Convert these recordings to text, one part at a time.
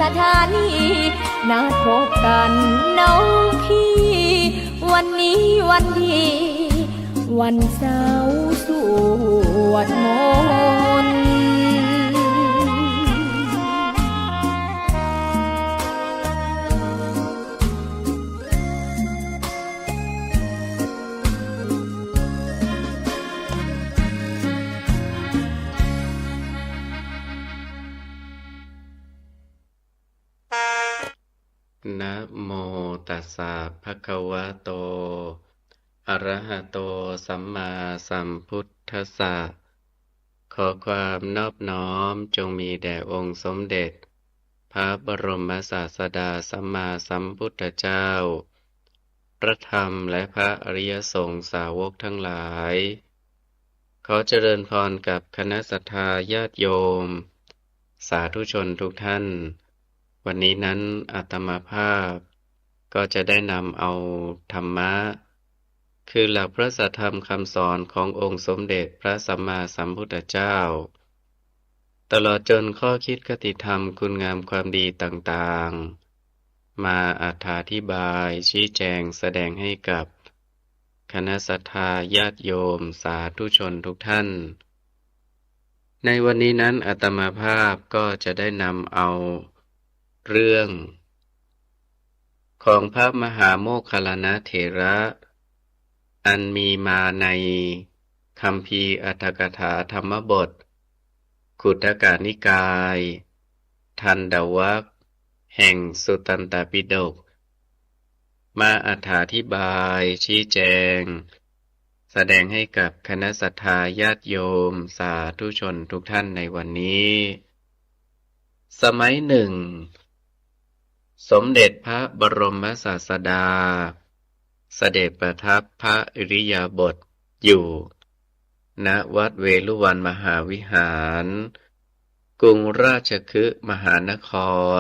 สถานีนัดพบกันน้องพี่วันนี้วันดีวันเสาร์สวดมนต์นะโมตัสสะภะคะวะโตอะระหะโตสัมมาสัมพุทธัสสะขอความนอบน้อมจงมีแด่องค์สมเด็จพระบรมศาสดาสัมมาสัมพุทธเจ้าพระธรรมและพระอริยสงฆ์สาวกทั้งหลายขอเจริญพรกับคณะศรัทธาญาติโยมสาธุชนทุกท่านวันนี้นั้นอาตมาภาพก็จะได้นำเอาธรรมะคือหลักพระสัทธรรมคำสอนขององค์สมเด็จพระสัมมาสัมพุทธเจ้าตลอดจนข้อคิดคติธรรมคุณงามความดีต่างๆมาอธิบายชี้แจงแสดงให้กับคณะศรัทธาญาติโยมสาธุชนทุกท่านในวันนี้นั้นอาตมาภาพก็จะได้นำเอาเรื่องของพระมหาโมคคัลลานะเถระอันมีมาในคัมภีร์อรรถกถาธรรมบทขุทกนิกายทันดวรรคแห่งสุตตันตปิฎกมาอธิบายชี้แจงแสดงให้กับคณะศรัทธาญาติโยมสาธุชนทุกท่านในวันนี้สมัยหนึ่งสมเด็จพระบรมศาสดาเสด็จประทับพระอิริยาบถอยู่ณวัดเวฬุวันมหาวิหารกรุงราชคฤห์มหานค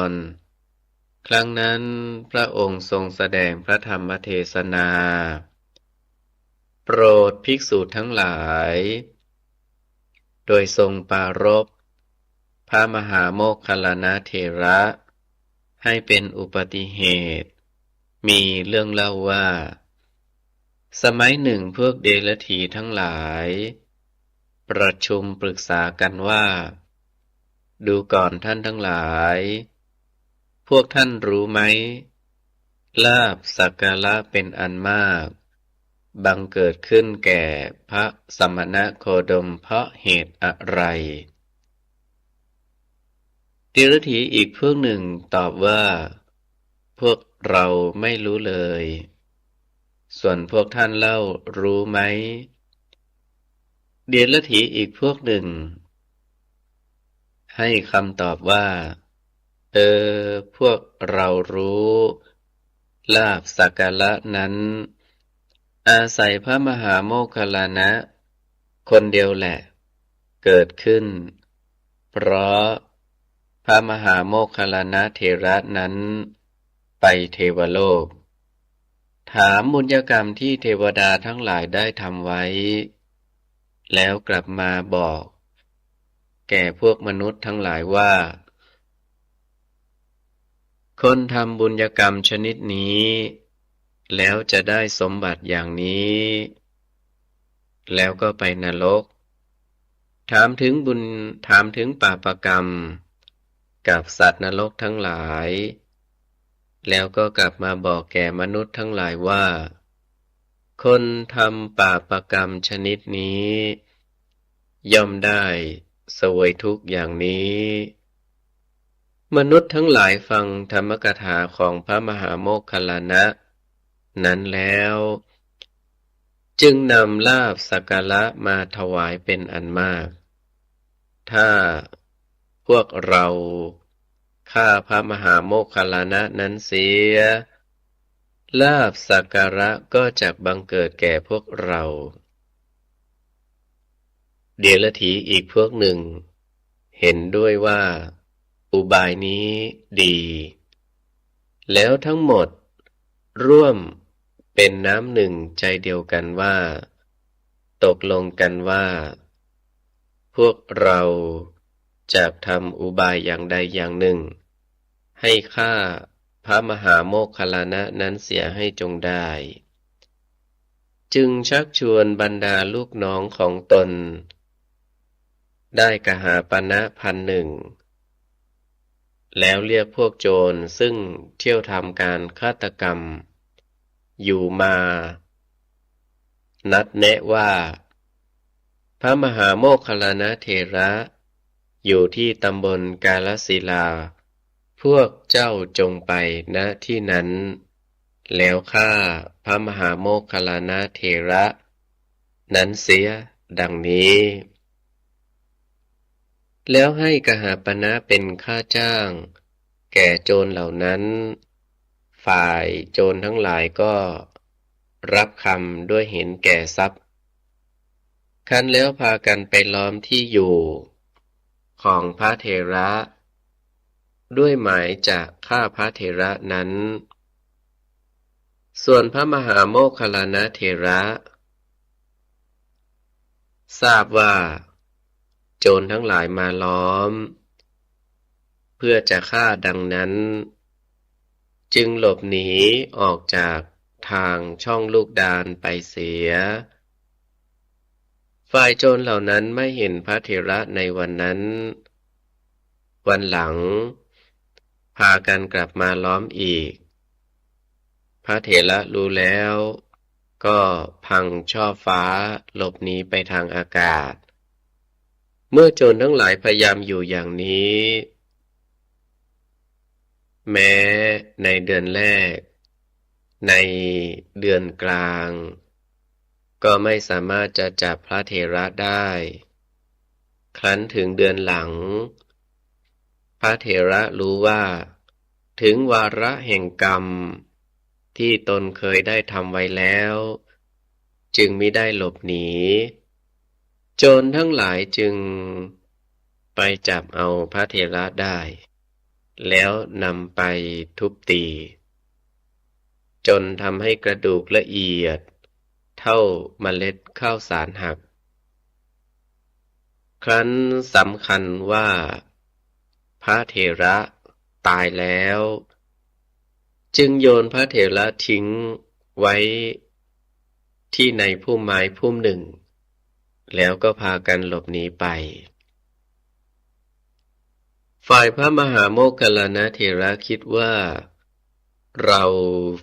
รครั้งนั้นพระองค์ทรงแสดงพระธรรมเทศนาโปรดภิกษุทั้งหลายโดยทรงปรารภพระมหาโมคคัลลานะเถระให้เป็นอุบัติเหตุมีเรื่องเล่าว่าสมัยหนึ่งพวกเดรัจฉีทั้งหลายประชุมปรึกษากันว่าดูก่อนท่านทั้งหลายพวกท่านรู้ไหมลาภสักการะเป็นอันมากบังเกิดขึ้นแก่พระสมณโคดมเพราะเหตุอะไรเดรัจฉีอีกพวกหนึ่งตอบว่าพวกเราไม่รู้เลยส่วนพวกท่านเล่ารู้ไหมเดรัจฉีอีกพวกหนึ่งให้คำตอบว่าพวกเรารู้ลาภสักการะนั้นอาศัยพระมหาโมคคัลลานะคนเดียวแหละเกิดขึ้นเพราะพระมหาโมคคัลลานะเถระนั้นไปเทวโลกถามบุญญกรรมที่เทวดาทั้งหลายได้ทำไว้แล้วกลับมาบอกแก่พวกมนุษย์ทั้งหลายว่าคนทำบุญกรรมชนิดนี้แล้วจะได้สมบัติอย่างนี้แล้วก็ไปนรกถามถึงบาปกรรมกับสัตว์นรกทั้งหลายแล้วก็กลับมาบอกแก่มนุษย์ทั้งหลายว่าคนทำบาปกรรมชนิดนี้ย่อมได้เสวยทุกข์อย่างนี้มนุษย์ทั้งหลายฟังธรรมกถาของพระมหาโมคคัลลานะนั้นแล้วจึงนำลาภสักการะมาถวายเป็นอันมากถ้าพวกเราฆ่าพระมหาโมคคัลลานะนั้นเสียลาภสักการะก็จะบังเกิดแก่พวกเราเดรัจฉีอีกพวกหนึ่งเห็นด้วยว่าอุบายนี้ดีแล้วทั้งหมดร่วมเป็นน้ำหนึ่งใจเดียวกันว่าตกลงกันว่าพวกเราจะทำอุบายอย่างใดอย่างหนึ่ง ให้ฆ่าพระมหาโมคคัลลานะนั้นเสียให้จงได้ จึงชักชวนบรรดาลูกน้องของตนได้กหาปณะ1,000 แล้วเรียกพวกโจรซึ่งเที่ยวทำการฆาตกรรมอยู่มานัดแนะว่าพระมหาโมคคัลลานะเถระอยู่ที่ตำบลกาลสิลาพวกเจ้าจงไปณที่นั้น แล้วฆ่าพระมหาโมคคัลลานะเถระนั้นเสียดังนี้ แล้วให้กหาปณะเป็นค่าจ้างแก่โจรเหล่านั้น ฝ่ายโจรทั้งหลายก็รับคำด้วยเห็นแก่ทรัพย์ครั้นแล้วพากันไปล้อมที่อยู่ของพระเถระด้วยหมายจะฆ่าพระเถระนั้น ส่วนพระมหาโมคคัลลานะเถระทราบว่าโจรทั้งหลายมาล้อมเพื่อจะฆ่าดังนั้นจึงหลบหนีออกจากทางช่องลูกดานไปเสียฝ่ายโจรเหล่านั้นไม่เห็นพระเถระในวันนั้นวันหลังพากันกลับมาล้อมอีกพระเถระรู้แล้วก็พังช่อฟ้าหลบหนีไปทางอากาศเมื่อโจรทั้งหลายพยายามอยู่อย่างนี้แม้ในเดือนแรกในเดือนกลางก็ไม่สามารถจะจับพระเถระได้ครั้นถึงเดือนหลังพระเถระรู้ว่าถึงวาระแห่งกรรมที่ตนเคยได้ทำไว้แล้วจึงมิได้หลบหนีโจรทั้งหลายจึงไปจับเอาพระเถระได้แล้วนำไปทุบตีจนทำให้กระดูกละเอียดเท่าเมล็ดข้าวสาลหักครั้นสำคัญว่าพระเถระตายแล้วจึงโยนพระเถระทิ้งไว้ที่ในพุ่มไม้พุ่มหนึ่งแล้วก็พากันหลบหนีไปฝ่ายพระมหาโมคคัลลานะเถระคิดว่าเรา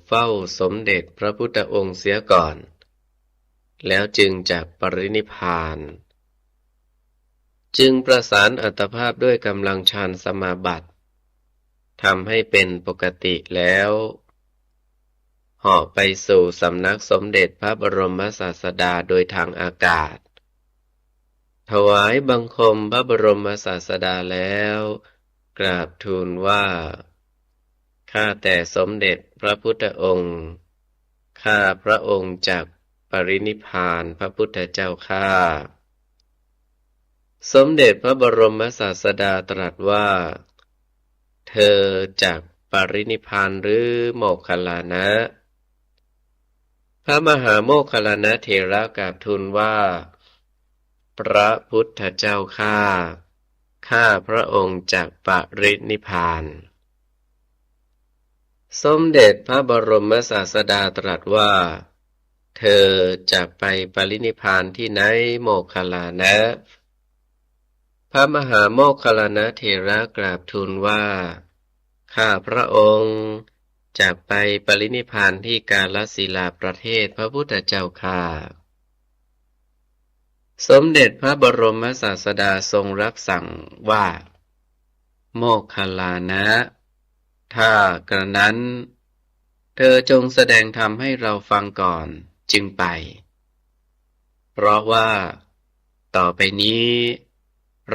เฝ้าสมเด็จพระพุทธองค์เสียก่อนแล้วจึงจะปรินิพพานจึงประสานอัตภาพด้วยกำลังฌานสมาบัติทำให้เป็นปกติแล้วเหาะไปสู่สำนักสมเด็จพระบรมศาสดาโดยทางอากาศถวายบังคมพระบรมศาสดาแล้วกราบทูลว่าข้าแต่สมเด็จพระพุทธองค์ข้าพระองค์จักปรินิพพานพระพุทธเจ้าข้าสมเด็จพระบรมศาสดาตรัสว่าเธอจักปรินิพพานหรือโมคคัลลานะพระมหาโมคคัลลานะเถระกราบทูลว่าพระพุทธเจ้าข้าพระองค์จักปรินิพพานสมเด็จพระบรมศาสดาตรัสว่าเธอจักไปปรินิพพานที่ไหนโมคคัลลานะพระมหาโมคคัลลานะเถระกราบทูลว่าข้าพระองค์จักไปปรินิพพานที่กาลสิลาประเทศพระพุทธเจ้าข้าสมเด็จพระบรมศาสดาทรงรับสั่งว่าโมคคัลลานะถ้ากระนั้นเธอจงแสดงธรรมให้เราฟังก่อนจึงไปเพราะว่าต่อไปนี้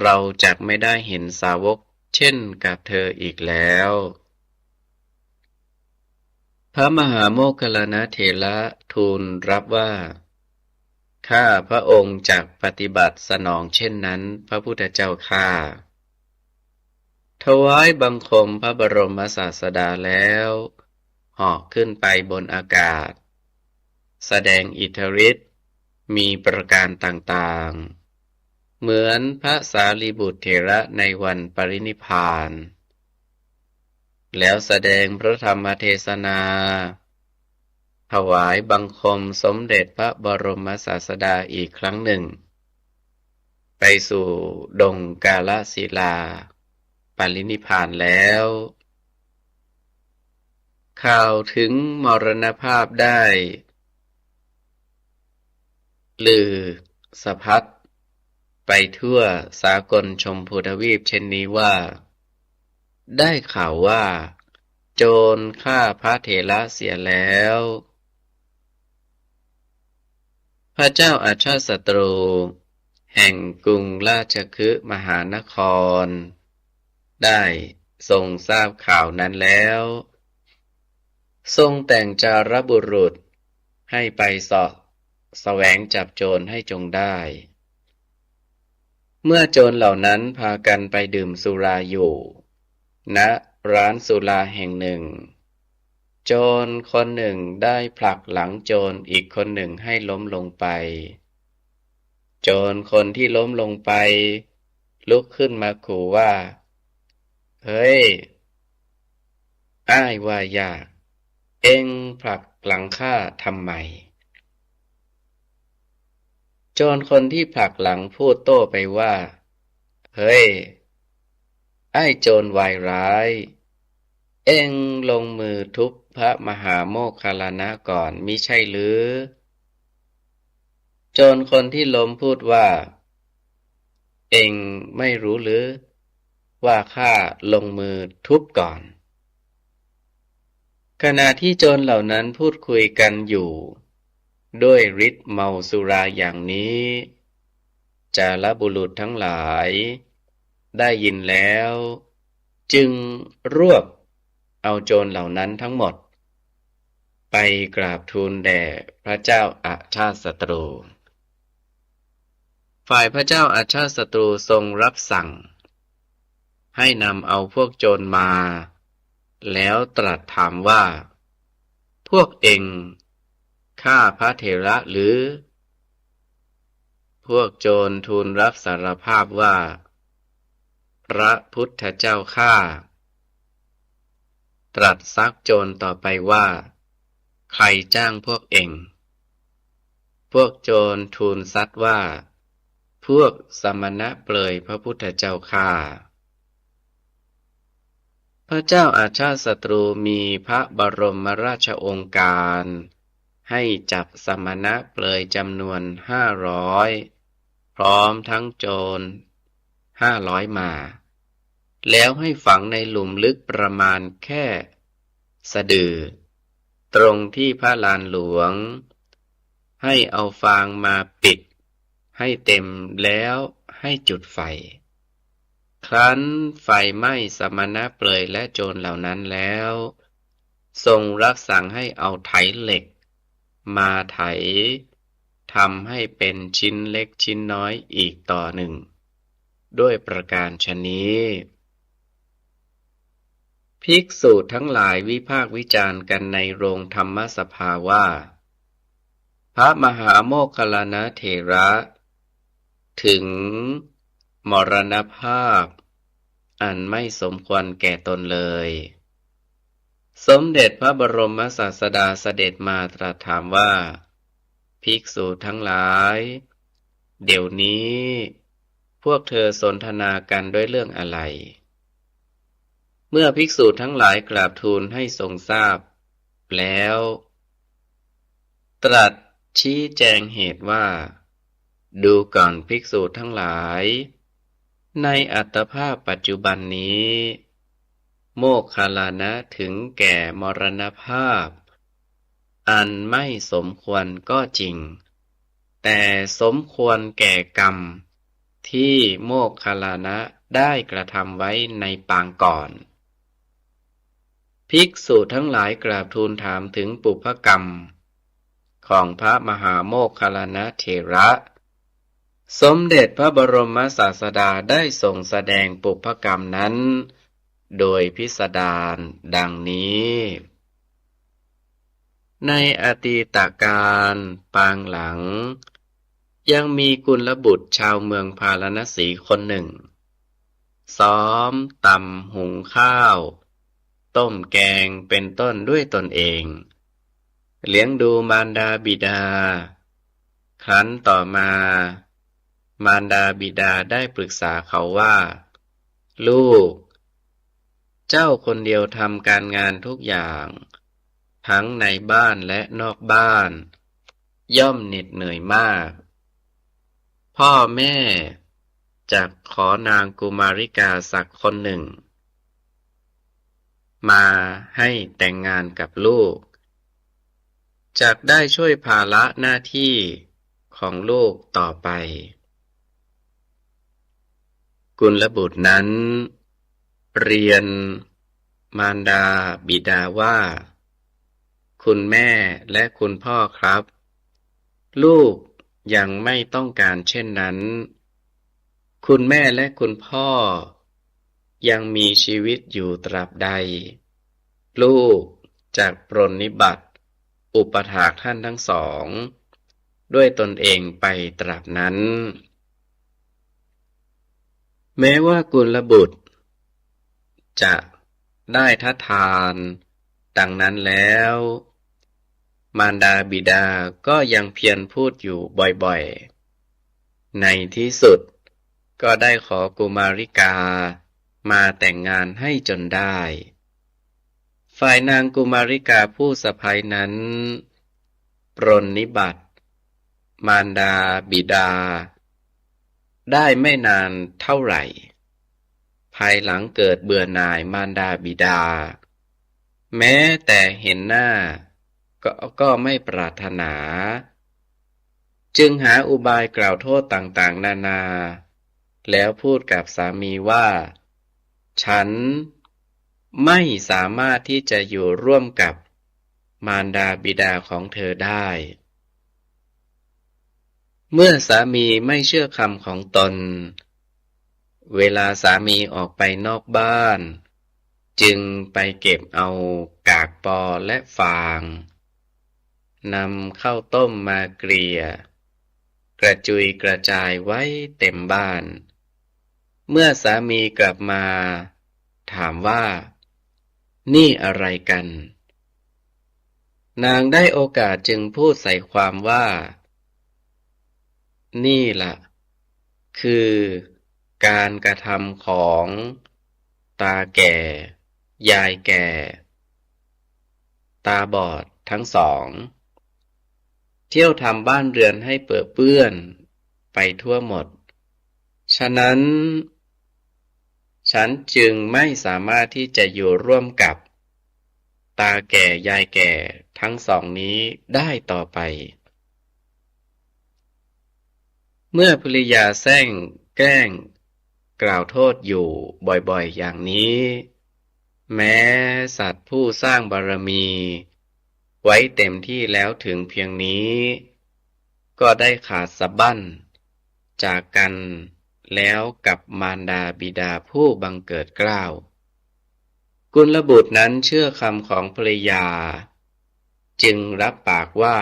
เราจักไม่ได้เห็นสาวกเช่นกับเธออีกแล้วพระมหาโมคคัลลานะเถระทูลรับว่าข้าพระองค์จักปฏิบัติสนองเช่นนั้นพระพุทธเจ้าข้าถวายบังคมพระบรมศาสดาแล้วเหาะขึ้นไปบนอากาศแสดงอิทธิฤทธิ์มีประการต่างๆเหมือนพระสารีบุตรเถระในวันปรินิพพาน แล้วแสดงพระธรรมเทศนาถวายบังคมสมเด็จพระบรมศาสดาอีกครั้งหนึ่งไปสู่ดงกาลสิลาปรินิพพานแล้วข่าวถึงมรณภาพได้ลือสะพัดไปทั่วสากลชมพูทวีปเช่นนี้ว่าได้ข่าวว่าโจรฆ่าพระเถระเสียแล้วพระเจ้าอาชาติศัตรูแห่งกรุงราชคฤห์มหานครได้ทรงทราบข่าวนั้นแล้วทรงแต่งจารบุรุษให้ไปเสาะแสวงจับโจรให้จงได้เมื่อโจรเหล่านั้นพากันไปดื่มสุราอยู่ณร้านสุราแห่งหนึ่งโจรคนหนึ่งได้ผลักหลังโจรอีกคนหนึ่งให้ล้มลงไปโจรคนที่ล้มลงไปลุกขึ้นมาขู่ว่าเฮ้ยอ้ายว่าอย่าเอ็งผลักหลังข้าทำไมโจรคนที่ผลักหลังพูดโต้ไปว่าเฮ้ยไอ้โจรวายร้ายเอ็งลงมือทุบพระมหาโมคคัลลานะก่อนมิใช่หรือโจรคนที่ล้มพูดว่าเอ็งไม่รู้หรือว่าข้าลงมือทุบก่อนขณะที่โจรเหล่านั้นพูดคุยกันอยู่ด้วยฤทธิ์เมาสุราอย่างนี้จารบุรุษทั้งหลายได้ยินแล้วจึงรวบเอาโจรเหล่านั้นทั้งหมดไปกราบทูลแด่พระเจ้าอาชาติศัตรูฝ่ายพระเจ้าอาชาติศัตรูทรงรับสั่งให้นำเอาพวกโจรมาแล้วตรัสถามว่าพวกเอ็งฆ่าพระเถระหรือพวกโจรทูลรับสารภาพว่าพระพุทธเจ้าฆ่าตรัสซักโจรต่อไปว่าใครจ้างพวกเอ็งพวกโจรทูลซัดว่าพวกสมณะเปลยพระพุทธเจ้าฆ่าพระเจ้าอาชาติศัตรูมีพระบรมราชโองการให้จับสมณะเปลยจำนวน500พร้อมทั้งโจร500มาแล้วให้ฝังในหลุมลึกประมาณแค่สะดือตรงที่พระลานหลวงให้เอาฟางมาปิดให้เต็มแล้วให้จุดไฟครั้นไฟไหม้สมณะเปลยและโจรเหล่านั้นแล้วทรงรับสั่งให้เอาไถเหล็กมาไถทำให้เป็นชิ้นเล็กชิ้นน้อยอีกต่อหนึ่งด้วยประการฉะนี้ภิกษุทั้งหลายวิพากษ์วิจารณ์กันในโรงธรรมสภาว่าพระมหาโมคคัลลานะเถระถึงมรณภาพอันไม่สมควรแก่ตนเลยสมเด็จพระบรมศาสดาเสด็จมาตรัสถามว่าภิกษุทั้งหลายเดี๋ยวนี้พวกเธอสนทนากันด้วยเรื่องอะไรเมื่อภิกษุทั้งหลายกราบทูลให้ทรงทราบแล้วตรัสชี้แจงเหตุว่าดูก่อนภิกษุทั้งหลายในอัตภาพปัจจุบันนี้โมคคัลลานะถึงแก่มรณภาพอันไม่สมควรก็จริงแต่สมควรแก่กรรมที่โมคคัลลานะได้กระทำไว้ในปางก่อนภิกษุทั้งหลายกราบทูลถามถึงปุพกรรมของพระมหาโมคคัลลานะเถระสมเด็จพระบรมศาสดาได้ทรงแสดงปุพกรรมนั้นโดยพิสดารดังนี้ในอดีตการปางหลังยังมีกุลบุตรชาวเมืองพาราณสีคนหนึ่งซ้อมตำหุงข้าว ต้มแกงเป็นต้นด้วยตนเอง เลี้ยงดูมารดาบิดา ครั้นต่อมา มารดาบิดาได้ปรึกษาเขาว่า ลูก เจ้าคนเดียวทำการงานทุกอย่าง ทั้งในบ้านและนอกบ้าน ย่อมเหน็ดเหนื่อยมาก พ่อแม่จะขอนางกุมาริกาสักคนหนึ่ง มาให้แต่งงานกับลูกจักได้ช่วยภาระหน้าที่ของลูกต่อไป กุลบุตรนั้น เรียนมารดาบิดาว่า คุณแม่และคุณพ่อครับ ลูกยังไม่ต้องการเช่นนั้น คุณแม่และคุณพ่อยังมีชีวิตอยู่ตราบใด ลูกจะปรนนิบัติอุปถากท่านทั้งสองด้วยตนเองไปตราบนั้น แม้ว่ากุลบุตรจะได้ทัดทานดังนั้นแล้ว มารดาบิดาก็ยังเพียรพูดอยู่บ่อยๆ ในที่สุดก็ได้ขอกุมาริกามาแต่งงานให้จนได้ ฝ่ายนางกุมาริกาผู้สะใภ้นั้น ปรนนิบัติ มารดาบิดา ได้ไม่นานเท่าไหร่ ภายหลังเกิดเบื่อหน่ายมารดาบิดา แม้แต่เห็นหน้าก็ไม่ปรารถนา จึงหาอุบายกล่าวโทษต่างๆนานา แล้วพูดกับสามีว่า ฉันไม่สามารถที่จะอยู่ร่วมกับมารดาบิดาของเธอได้ เมื่อสามีไม่เชื่อคำของตน เวลาสามีออกไปนอกบ้าน จึงไปเก็บเอากากปอและฟางนำข้าวต้มมาเกลี่ยกระจุยกระจายไว้เต็มบ้าน เมื่อสามีกลับมาถามว่า นี่อะไรกัน นางได้โอกาสจึงพูดใส่ความว่า นี่ล่ะ คือการกระทำของตาแก่ ยายแก่ ตาบอดทั้งสอง เที่ยวทำบ้านเรือนให้เปื้อนเปื้อนไปทั่วหมด ฉะนั้น ฉันจึงไม่สามารถที่จะอยู่ร่วมกับตาแก่ยายแก่ทั้งสองนี้ได้ต่อไป เมื่อภริยาแซงแกล้งกล่าวโทษอยู่บ่อยๆอย่างนี้ แม้สัตว์ผู้สร้างบารมีไว้เต็มที่แล้วถึงเพียงนี้ ก็ได้ขาดสะบั้นจากกันแล้วกับมารดาบิดาผู้บังเกิดเกล้า กุลบุตรนั้นเชื่อคำของภริยา จึงรับปากว่า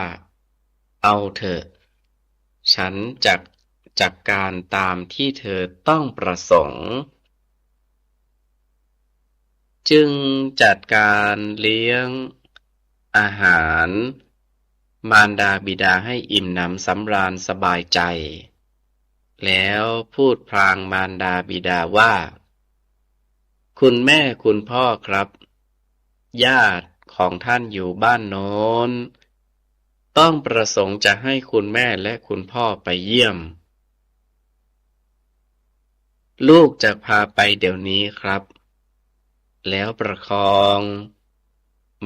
เอาเถอะ ฉันจัดการตามที่เธอต้องประสงค์ จึงจัดการเลี้ยงอาหาร มารดาบิดาให้อิ่มหนำสำราญสบายใจ แล้วพูดพลางมารดาบิดาว่า คุณแม่คุณพ่อครับ ญาติของท่านอยู่บ้านโน้น ต้องประสงค์จะให้คุณแม่และคุณพ่อไปเยี่ยม ลูกจะพาไปเดี๋ยวนี้ครับ แล้วประคอง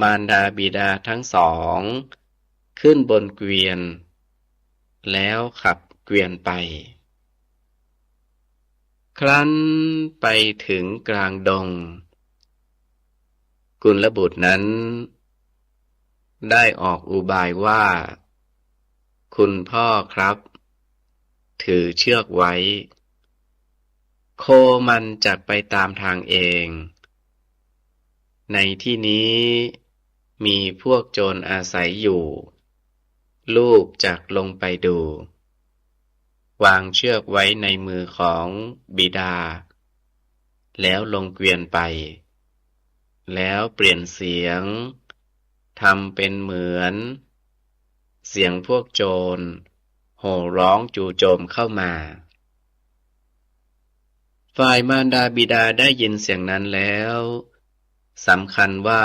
มารดาบิดาทั้งสองขึ้นบนเกวียน แล้วขับเกวียนไป ครั้นไปถึงกลางดง กุลบุตรนั้น ได้ออกอุบายว่า คุณพ่อครับ ถือเชือกไว้ โคมันจะไปตามทางเอง ในที่นี้มีพวกโจรอาศัยอยู่ ลูกจักลงไปดู วางเชือกไว้ในมือของบิดา แล้วลงเกวียนไป แล้วเปลี่ยนเสียงทำเป็นเหมือนเสียงพวกโจรโห่ร้องจู่โจมเข้ามาฝ่ายมารดาบิดาได้ยินเสียงนั้นแล้วสำคัญว่า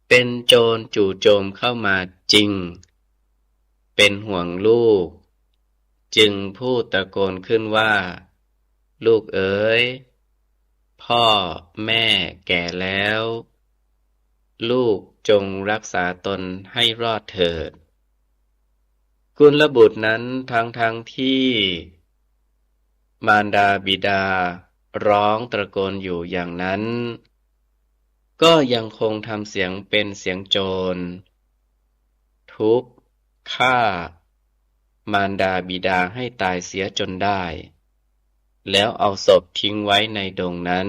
เป็นโจรจู่โจมเข้ามาจริงเป็นห่วงลูกจึงพูดตะโกนขึ้นว่าลูกเอ๋ยพ่อแม่แก่แล้วลูกจงรักษาตนให้รอดเถิดกุลบุตรนั้นทั้งที่มารดาบิดาร้องตะโกนอยู่อย่างนั้นก็ยังคงทำเสียงเป็นเสียงโจรทุบฆ่ามารดาบิดาให้ตายเสียจนได้แล้วเอาศพทิ้งไว้ในดงนั้น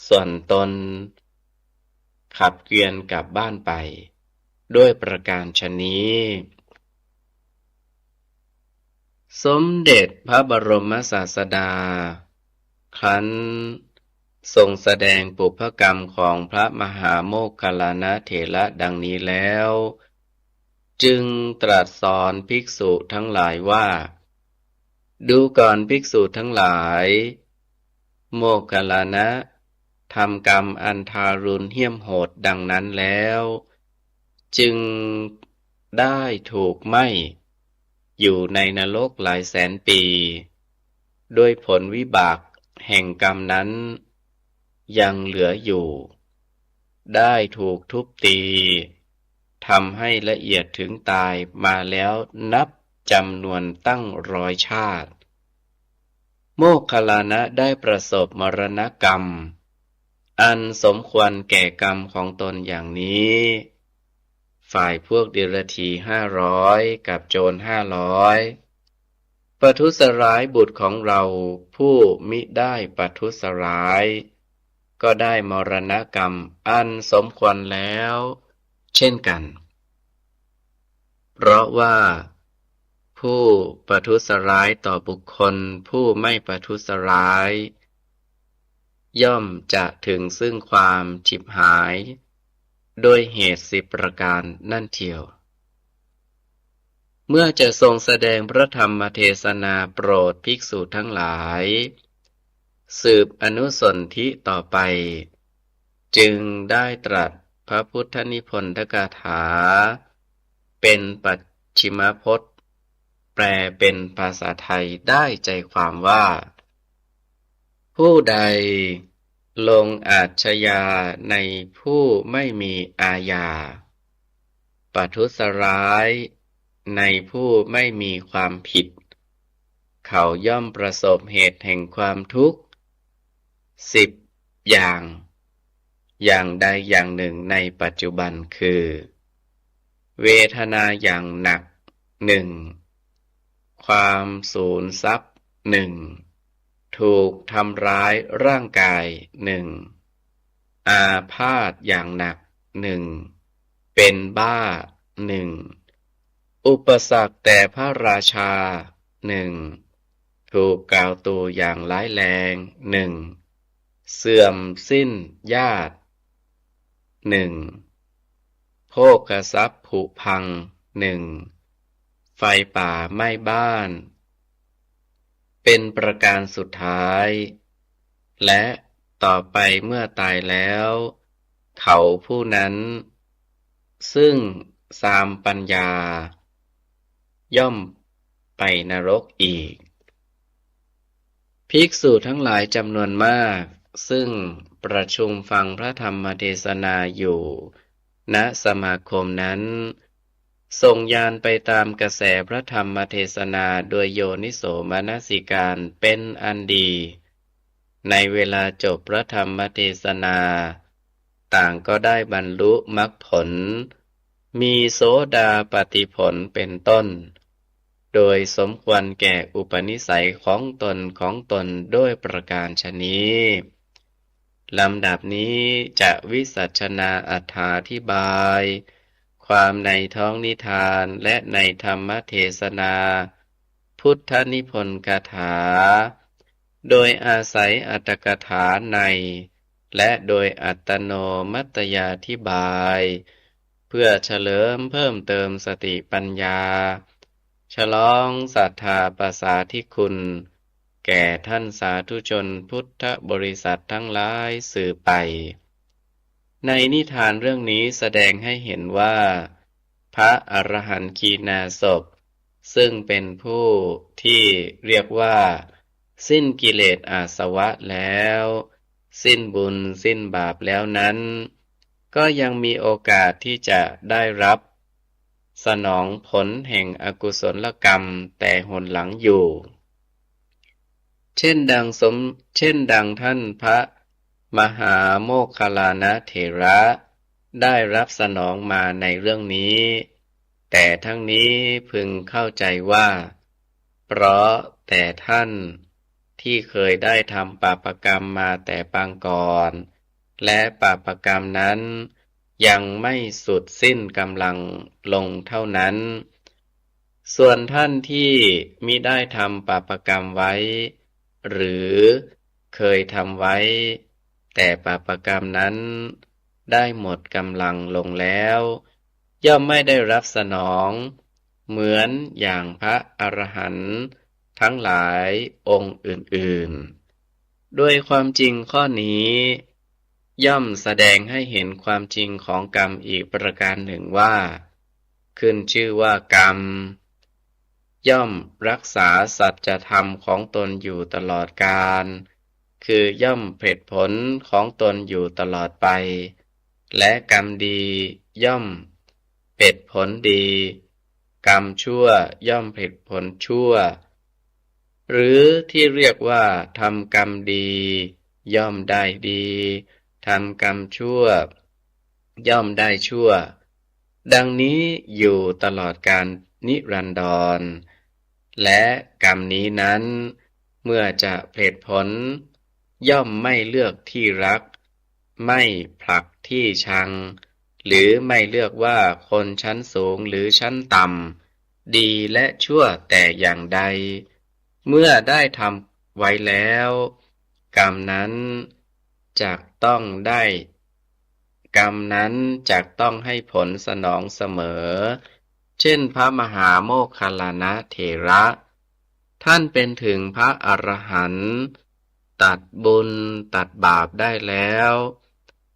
ส่วนตนขับเกวียนกลับบ้านไปด้วยประการฉะนี้สมเด็จพระบรมศาสดาครั้นทรงแสดงปุพกรรมของพระมหาโมคคัลลานะเถระดังนี้แล้วจึงตรัสสอนภิกษุทั้งหลายว่าดูก่อนภิกษุทั้งหลายโมคคัลลานะทำกรรมอันทารุณเหี้ยมโหดดังนั้นแล้วจึงได้ถูกไหม้อยู่ในนรกหลายแสนปีด้วยผลวิบากแห่งกรรมนั้นยังเหลืออยู่ได้ถูกทุบตีทำให้ละเอียดถึงตายมาแล้วนับจำนวนตั้ง100 ชาติโมคคัลลานะได้ประสบมรณกรรมอันสมควรแก่กรรมของตนอย่างนี้ฝ่ายพวกเดรัจฉี500กับโจร500ประทุษร้ายบุตรของเราผู้มิได้ประทุษร้ายก็ได้มรณกรรมอันสมควรแล้วเช่นกันเพราะว่าผู้ประทุษร้ายต่อบุคคลผู้ไม่ประทุษร้ายย่อมจะถึงซึ่งความฉิบหายโดยเหตุ10 ประการนั่นเทียวเมื่อจะทรงแสดงพระธรรมเทศนาโปรดภิกษุทั้งหลายสืบอนุสนธิต่อไปจึงได้ตรัสพระพุทธนิพนธกถาเป็นปัจฉิมพจน์แปลเป็นภาษาไทยได้ใจความว่าผู้ใดลงอาชญาในผู้ไม่มีอาญาประทุษร้ายในผู้ไม่มีความผิดเขาย่อมประสบเหตุแห่งความทุกข์10 อย่างใดอย่างหนึ่งในปัจจุบันคือเวทนาอย่างหนัก1ความสูญทรัพย์1ถูกทำร้ายร่างกาย1อาพาธอย่างหนัก1เป็นบ้า1อุปสรรคแต่พระราชา1ถูกกล่าวตูอย่างร้ายแรง1เสื่อมสิ้นญาติ1โภคทรัพย์ผุพัง1ไฟป่าไหม้บ้านเป็นประการสุดท้ายและต่อไปเมื่อตายแล้วเขาผู้นั้นซึ่งสามปัญญาย่อมไปนรกอีกภิกษุทั้งหลายจำนวนมากซึ่งประชุมฟังพระธรรมเทศนาอยู่ณสมาคมนั้นส่งญาณไปตามกระแสพระธรรมเทศนาโดยโยนิโสมนสิการเป็นอันดีในเวลาจบพระธรรมเทศนาต่างก็ได้บรรลุมรรคผลมีโสดาปัตติผลเป็นต้นโดยสมควรแก่อุปนิสัยของตนด้วยประการฉะนี้ลำดับนี้จะวิสัชนาอรรถาธิบายความในท้องนิทานและในธรรมเทศนาพุทธนิพนธ์คาถาโดยอาศัยอรรถกถาใน และโดยอัตโนมัตยาธิบายเพื่อเฉลิมเพิ่มเติมสติปัญญาฉลองศรัทธาประสาธิคุณแก่ท่านสาธุชนพุทธบริษัททั้งหลายสืบไปในนิทานเรื่องนี้แสดงให้เห็นว่าพระอรหันต์ขีณาสพซึ่งเป็นผู้ที่เรียกว่าสิ้นกิเลสอาสวะแล้วสิ้นบุญสิ้นบาปแล้วนั้นก็ยังมีโอกาสที่จะได้รับสนองผลแห่งอกุศลกรรมแต่หนหลังอยู่เช่นดังท่านพระมหาโมคคัลลานะเถระได้รับสนองมาในเรื่องนี้แต่ทั้งนี้พึงเข้าใจว่าเพราะแต่ท่านที่เคยได้ทำบาปกรรมมาแต่ปางก่อนและบาปกรรมนั้นยังไม่สุดสิ้นกำลังลงเท่านั้นส่วนท่านที่มิได้ทำบาปกรรมไว้หรือเคยทำไว้แต่บาปกรรมนั้นได้หมดกำลังลงแล้วย่อมไม่ได้รับสนองเหมือนอย่างพระอรหันต์ทั้งหลายองค์อื่นๆด้วยความจริงข้อนี้ย่อมแสดงให้เห็นความจริงของกรรมอีกประการหนึ่งว่าขึ้นชื่อว่ากรรมย่อมรักษาสัจธรรมของตนอยู่ตลอดกาลคือย่อมผลผลของตนอยู่ตลอดไปและกรรมดีย่อมเป็นผลดีกรรมชั่วย่อมเป็นผลชั่วหรือที่เรียกว่าทำกรรมดีย่อมได้ดีทำกรรมชั่วย่อมได้ชั่วดังนี้อยู่ตลอดกาลนิรันดรและกรรมนี้นั้นเมื่อจะผลผลย่อมไม่เลือกที่รักไม่ผลักที่ชังหรือไม่เลือกว่าคนชั้นสูงหรือชั้นต่ำดีและชั่วแต่อย่างใดเมื่อได้ทำไว้แล้วกรรมนั้นจักต้องให้ผลสนองเสมอเช่นพระมหาโมคคัลลานะเถระท่านเป็นถึงพระอรหันต์ตัดบุญตัดบาปได้แล้ว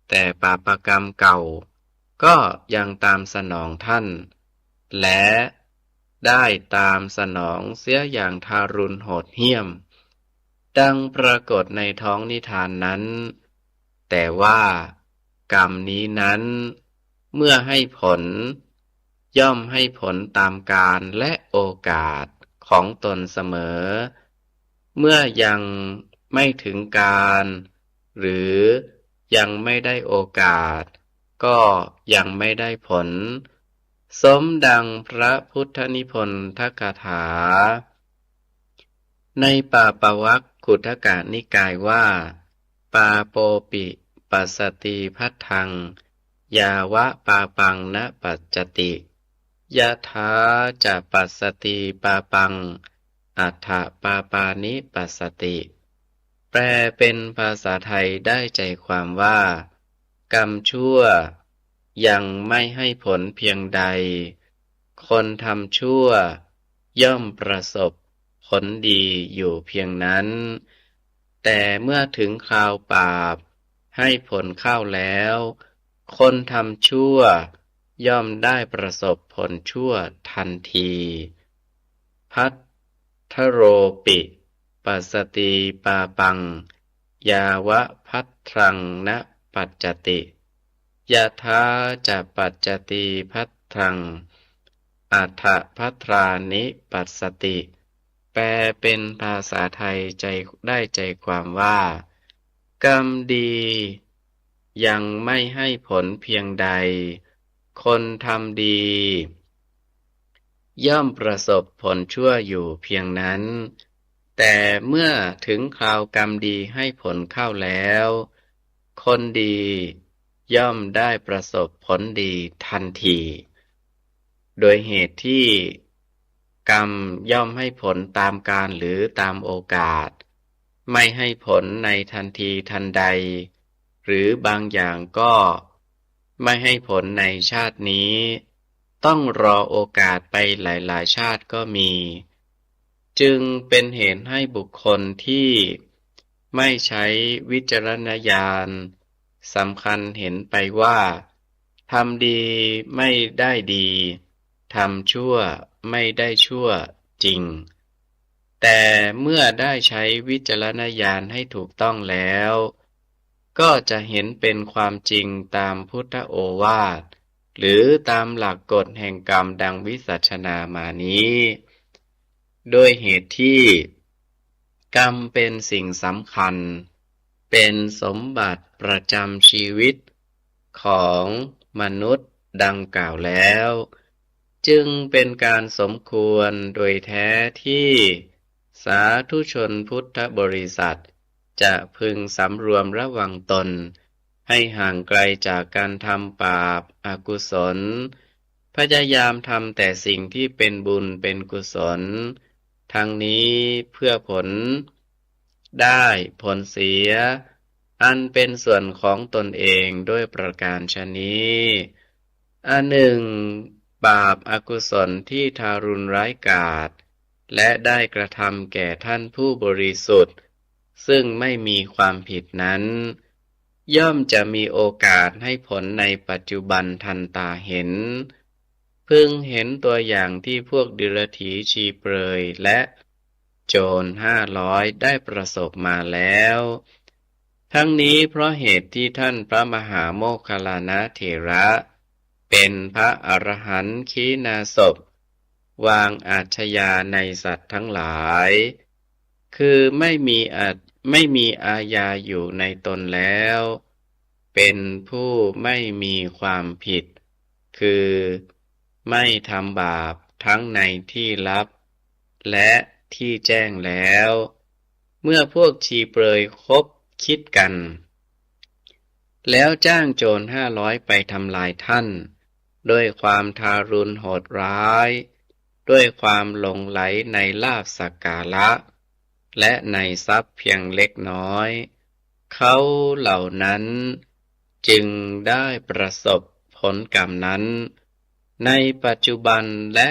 แต่บาปกรรมเก่าก็ยังตามสนองท่านและได้ตามสนองเสียอย่างทารุณโหดเหี้ยมดังปรากฏในท้องนิทานนั้นแต่ว่ากรรมนี้นั้นเมื่อให้ผลย่อมให้ผลตามกาลและโอกาสของตนเสมอเมื่อยังไม่ถึงกาลหรือยังไม่ได้โอกาสก็ยังไม่ได้ผลสมดังพระพุทธนิพนธกถาในปาปวัคคุทกนิกายว่าปาโปปิปัสสติภัทธังยาวะปาปังนะปัจจติยะถาจะปัสสติปาปังอัฏฐปาปานิปัสสติแปลเป็นภาษาไทยได้ใจความว่ากรรมชั่วยังไม่ให้ผลเพียงใดคนทำชั่วย่อมประสบผลดีอยู่เพียงนั้นแต่เมื่อถึงคราวบาปให้ผลเข้าแล้วคนทำชั่วย่อมได้ประสบผลชั่วทันทีพัทธโรปิปัสสติปาปังยาวะพัทธังนะปัจจติยะถาจะปัจจติพัทธังอัฏฐพัทรานิปัสสติแปลเป็นภาษาไทยได้ใจความว่ากรรมดียังไม่ให้ผลเพียงใดคนทำดีย่อมประสบผลชั่วอยู่เพียงนั้นแต่เมื่อถึงคราวกรรมดีให้ผลเข้าแล้วคนดีย่อมได้ประสบผลดีทันทีโดยเหตุที่กรรมย่อมให้ผลตามกาลหรือตามโอกาสไม่ให้ผลในทันทีทันใด หรือบางอย่างก็ไม่ให้ผลในชาตินี้ ต้องรอโอกาสไปหลายๆชาติก็มี จึงเป็นเหตุให้บุคคลที่ไม่ใช้วิจารณญาณสำคัญเห็นไปว่าทำดีไม่ได้ดีทำชั่วไม่ได้ชั่วจริง แต่เมื่อได้ใช้วิจารณญาณให้ถูกต้องแล้ว ก็จะเห็นเป็นความจริงตามพุทธโอวาทหรือตามหลักกฎแห่งกรรมดังวิสัชนามานี้โดยเหตุที่กรรมเป็นสิ่งสำคัญเป็นสมบัติประจำชีวิตของมนุษย์ดังกล่าวแล้วจึงเป็นการสมควรโดยแท้ที่สาธุชนพุทธบริษัทจะพึงสำรวมระวังตนให้ห่างไกลจากการทำบาปอกุศลพยายามทำแต่สิ่งที่เป็นบุญเป็นกุศลทั้งนี้เพื่อผลได้ผลเสียอันเป็นส่วนของตนเองด้วยประการชนี้อันหนึ่งบาปอกุศลที่ทารุณร้ายกาจและได้กระทำแก่ท่านผู้บริสุทธิ์ซึ่งไม่มีความผิดนั้นย่อมจะมีโอกาสให้ผลในปัจจุบันทันตาเห็นพึงเห็นตัวอย่างที่พวกดิลถีชีเปรยและโจร500ได้ประสบมาแล้วทั้งนี้เพราะเหตุที่ท่านพระมหาโมคคัลลานะเถระเป็นพระอรหันต์ขีณาสพวางอาชญาในสัตว์ทั้งหลายคือไม่มีอาญาอยู่ในตนแล้วเป็นผู้ไม่มีความผิดคือไม่ทำบาปทั้งในที่ลับและที่แจ้งแล้วเมื่อพวกชีเปรยคบคิดกันแล้วจ้างโจร500ไปทำลายท่านด้วยความทารุณโหดร้ายด้วยความหลงไหลในลาภสักการะและในทรัพย์เพียงเล็กน้อยเขาเหล่านั้นจึงได้ประสบผลกรรมนั้นในปัจจุบันและ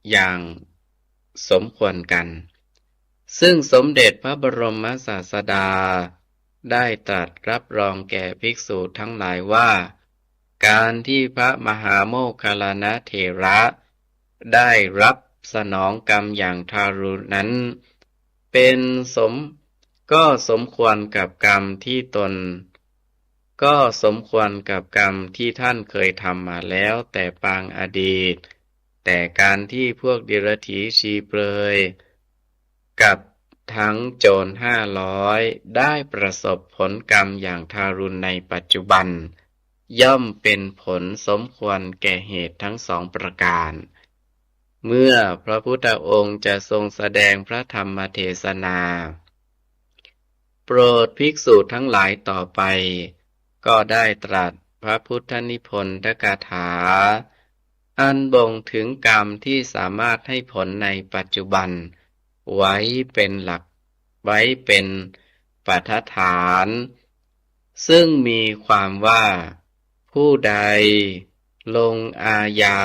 อย่างสมควรกันซึ่งสมเด็จพระบรมศาสดาได้ตรัสรับรองแก่ภิกษุทั้งหลายว่าการที่พระมหาโมคคัลลานะเถระได้รับสนองกรรมอย่างทารุณนั้นเป็นก็สมควรกับกรรมที่ก็สมควรกับกรรมที่ท่านเคยทำมาแล้วแต่ปางอดีตแต่การที่พวกดิลถีชีเปรยกับทั้งโจร500ได้ประสบผลกรรมอย่างทารุณในปัจจุบันย่อมเป็นผลสมควรแก่เหตุทั้ง2ประการเมื่อพระพุทธองค์จะทรงแสดงพระธรรมเทศนาโปรดภิกษุทั้งหลายต่อไปก็ได้ตรัสพระพุทธนิพนธกถาอันบ่งถึงกรรมที่สามารถให้ผลในปัจจุบันไว้เป็นหลักไว้เป็นปฐฐานซึ่งมีความว่าผู้ใดลงอาญา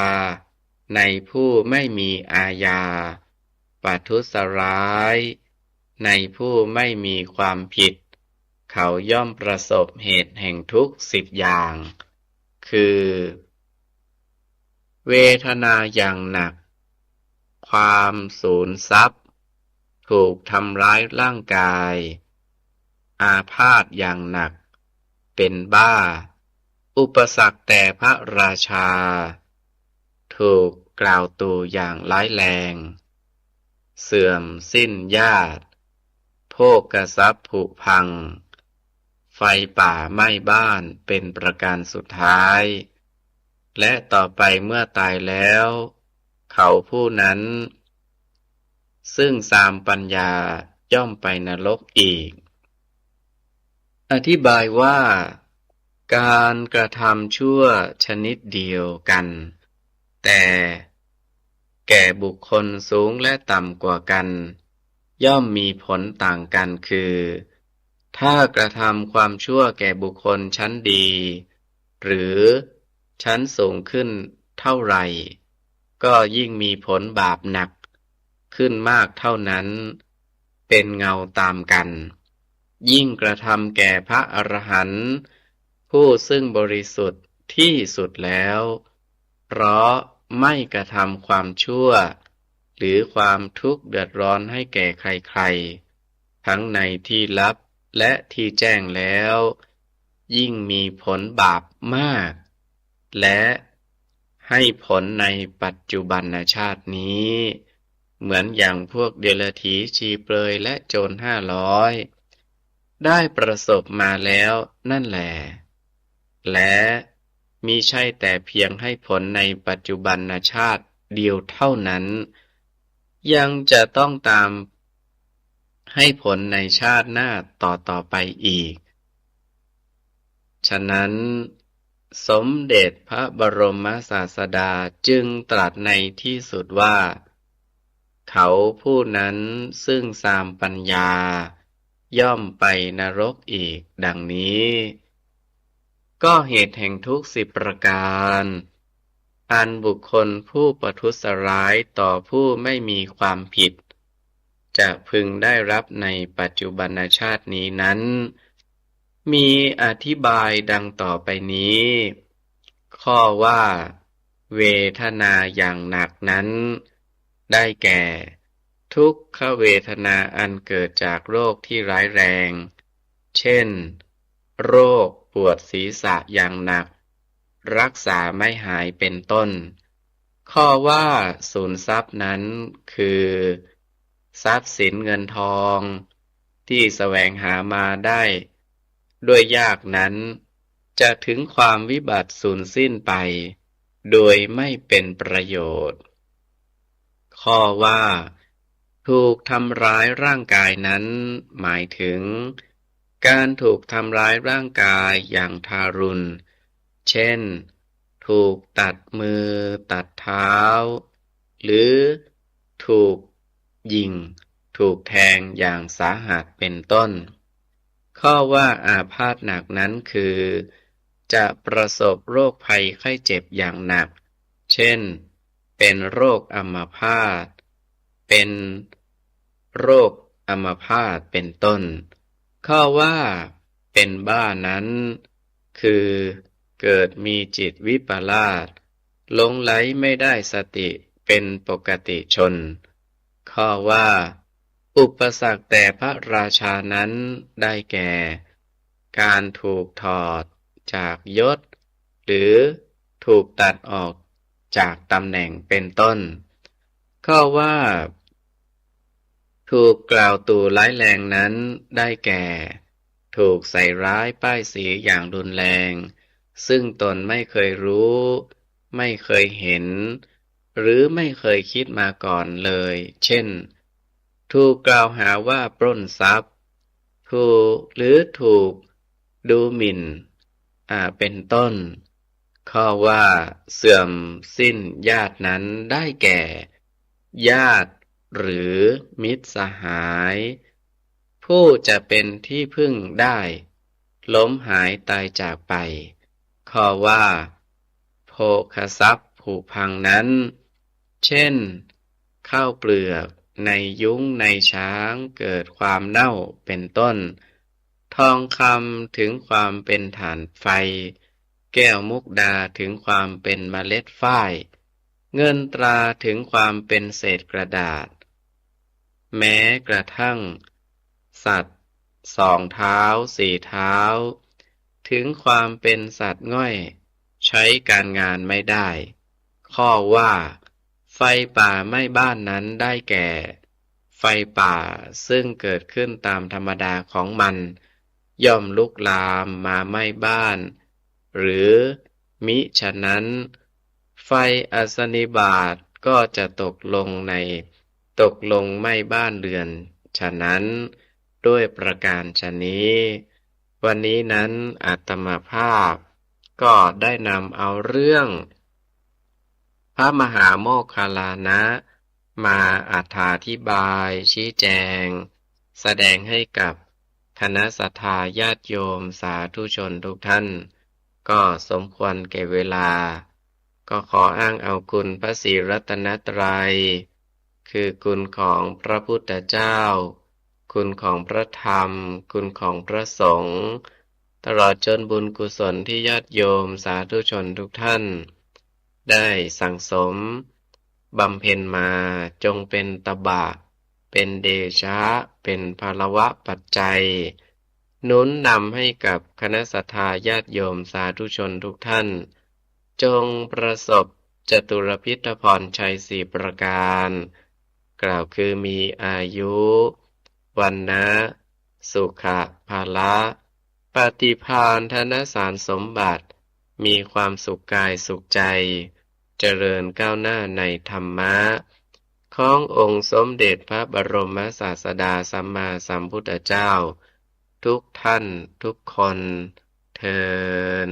ในผู้ไม่มีอาญาประทุษร้ายในผู้ไม่มีความผิดเขาย่อมประสบเหตุแห่งทุกข์10อย่างคือเวทนาอย่างหนักความสูญทรัพย์ถูกทำร้ายร่างกายอาพาธอย่างหนักเป็นบ้าอุปสรรคแต่พระราชาถูกกล่าวตูอย่างร้ายแรงเสื่อมสิ้นญาติโภคทรัพย์ผุพังไฟป่าไหม้บ้านเป็นประการสุดท้ายและต่อไปเมื่อตายแล้วเขาผู้นั้นซึ่งสามปัญญาย่อมไปนรกอีกอธิบายว่าการกระทำชั่วชนิดเดียวกันแต่แก่บุคคลสูงและต่ำกว่ากันย่อมมีผลต่างกันคือ ถ้ากระทำความชั่วแก่บุคคลชั้นดี หรือชั้นสูงขึ้นเท่าไหร่ก็ยิ่งมีผลบาปหนักขึ้นมากเท่านั้นเป็นเงาตามกัน ยิ่งกระทำแก่พระอรหันต์ผู้ซึ่งบริสุทธิ์ที่สุดแล้ว เพราะไม่กระทำความชั่วหรือความทุกข์เดือดร้อนให้แก่ใครๆทั้งในที่ลับและที่แจ้งแล้ว ยิ่งมีผลบาปมาก และให้ผลในปัจจุบันชาตินี้ เหมือนอย่างพวกเดรัจฉีชีเปลือยและโจร500ได้ประสบมาแล้วนั่นแหละและมิใช่แต่เพียงให้ผลในปัจจุบันชาติเดียวเท่านั้น ยังจะต้องตามให้ผลในชาติหน้าต่อไปอีก ฉะนั้นสมเด็จพระบรมศาสดาจึงตรัสในที่สุดว่า เขาผู้นั้นซึ่งสามปัญญาย่อมไปนรกอีกดังนี้ ก็เหตุแห่งทุกข์10ประการอันบุคคลผู้ประทุษร้ายต่อผู้ไม่มีความผิดจะพึงได้รับในปัจจุบันชาตินี้นั้นมีอธิบายดังต่อไปนี้ ข้อว่าเวทนาอย่างหนักนั้นได้แก่ทุกขเวทนาอันเกิดจากโรคที่ร้ายแรงเช่นโรคปวดศีรษะอย่างหนักรักษาไม่หายเป็นต้นข้อว่าสูญทรัพย์นั้นคือทรัพย์สินเงินทองที่แสวงหามาได้ด้วยยากนั้นจะถึงความวิบัติสูญสิ้นไปโดยไม่เป็นประโยชน์ข้อว่าถูกทำร้ายร่างกายนั้นหมายถึงการถูกทำร้ายร่างกายอย่างทารุณเช่นถูกตัดมือตัดเท้าหรือถูกยิงถูกแทงอย่างสาหัสเป็นต้นข้อว่าอาพาธหนักนั้นคือจะประสบโรคภัยไข้เจ็บอย่างหนักเช่นเป็นโรคอัมพาตเป็นโรคอัมพาตเป็นต้นข้อว่าเป็นบ้านั้นคือเกิดมีจิตวิปลาสหลงไหลไม่ได้สติเป็นปกติชนข้อว่าอุปสรรคแต่พระราชานั้นได้แก่การถูกถอดจากยศหรือถูกตัดออกจากตำแหน่งเป็นต้นข้อว่าถูกกล่าวตู่ร้ายแรงนั้นได้แก่ถูกใส่ร้ายป้ายสีอย่างรุนแรงซึ่งตนไม่เคยรู้ไม่เคยเห็นหรือไม่เคยคิดมาก่อนเลยเช่นถูกกล่าวหาว่าปล้นทรัพย์ถูกหรือถูกดูหมิ่นเป็นต้นข้อว่าเสื่อมสิ้นญาตินั้นได้แก่ญาติหรือมิตรสหายผู้จะเป็นที่พึ่งได้ล้มหายตายจากไปข้อว่าโภคทรัพย์ผุพังนั้นเช่นข้าวเปลือกในยุ้งในช้างเกิดความเน่าเป็นต้นทองคำถึงความเป็นฐานไฟแก้วมุกดาถึงความเป็นเมล็ดฝ้ายเงินตราถึงความเป็นเศษกระดาษแม้กระทั่งสัตว์2 เท้า4 เท้าถึงความเป็นสัตว์ง่อยใช้การงานไม่ได้ข้อว่าไฟป่าไหม้บ้านนั้นได้แก่ไฟป่าซึ่งเกิดขึ้นตามธรรมดาของมันย่อมลุกลามมาไหม้บ้านหรือมิฉะนั้นไฟอัสนิบาตก็จะตกลงไหม้บ้านเรือนฉะนั้นด้วยประการฉะนี้วันนี้นั้นอาตมาภาพก็ได้นำเอาเรื่องพระมหาโมคคัลลานะมาอธิบายชี้แจงแสดงให้กับ คณะสัทธาญาติโยมสาธุชนทุกท่านก็สมควรแก่เวลาก็ขออ้างเอาคุณพระศรีรัตนตรัยคือคุณของพระพุทธเจ้าคุณของพระธรรมคุณของพระสงฆ์ตลอดจนบุญกุศลที่ญาติโยมสาธุชนทุกท่านได้สั่งสมบำเพ็ญมาจงเป็นตบะเป็นเดชะเป็นภาลวะปัจจัยหนุนนำให้กับคณะสัทธาญาติโยมสาธุชนทุกท่านจงประสบจตุรพิธพรชัยสี่ประการกล่าวคือมีอายุวันนะสุขะภาละปฏิภาณธนสารสมบัติมีความสุขกายสุขใจเจริญก้าวหน้าในธรรมะขององค์สมเด็จพระบรมศาสดาสัมมาสัมพุทธเจ้าทุกท่านทุกคนเทอญ